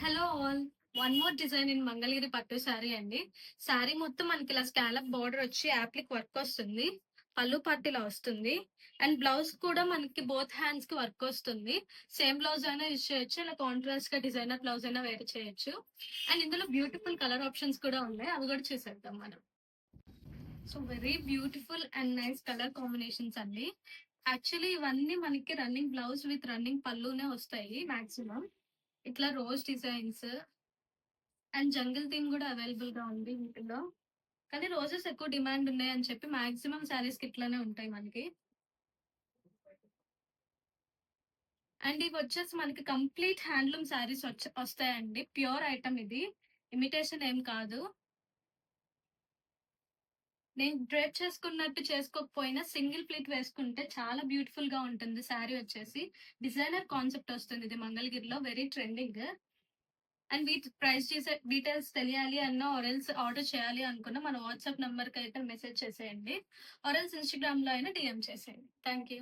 Hello all. One more design in Mangalagiri పట్టు శారీ అండి. శారీ మొత్తం మనకి ఇలా స్కాలప్ బార్డర్ వచ్చి యాప్లిక్ వర్క్ వస్తుంది. పళ్ళు పట్టు ఇలా వస్తుంది. అండ్ బ్లౌజ్ కూడా మనకి బోత్ హ్యాండ్స్ కి వర్క్ వస్తుంది. సేమ్ బ్లౌజ్ అయినా యూజ్ చేయొచ్చు, ఇలా కాంట్రాస్ట్ గా డిజైనర్ బ్లౌజ్ అయినా వేర్ చేయొచ్చు. అండ్ ఇందులో బ్యూటిఫుల్ కలర్ ఆప్షన్స్ కూడా ఉన్నాయి, అవి కూడా చూసేద్దాం మనం. So very beautiful and nice colour combinations అండి. యాక్చువల్లీ ఇవన్నీ మనకి రన్నింగ్ బ్లౌజ్ విత్ రన్నింగ్ పళ్ళునే వస్తాయి మాక్సిమం. ఇట్లా rose designs and jungle theme కూడా అవైలబుల్ గా ఉంది వీటిలో. కానీ రోజెస్ ఎక్కువ డిమాండ్ ఉన్నాయని చెప్పి మాక్సిమం శారీస్ కి ఇట్లానే ఉంటాయి మనకి. అండ్ ఇవి వచ్చేసి మనకి కంప్లీట్ హ్యాండ్లూమ్ శారీస్ వస్తాయండి. ప్యూర్ ఐటమ్ ఇది, ఇమిటేషన్ ఏం కాదు. నేను డ్రేప్ చేసుకున్నట్టు చేసుకోకపోయినా సింగిల్ ప్లీట్ వేసుకుంటే చాలా బ్యూటిఫుల్ గా ఉంటుంది. శారీ వచ్చేసి డిజైనర్ కాన్సెప్ట్ వస్తుంది. ఇది మంగళగిరిలో వెరీ ట్రెండింగ్. అండ్ వీటి ప్రైస్ చేసే డీటెయిల్స్ తెలియాలి అన్నా ఆరెల్స్ ఆర్డర్ చేయాలి అనుకున్నా మన వాట్సాప్ నంబర్ కి అయితే మెసేజ్ చేసేయండి. ఆరెల్స్ ఇన్స్టాగ్రామ్ లో అయినా డిఎం చేసేయండి. Thank you.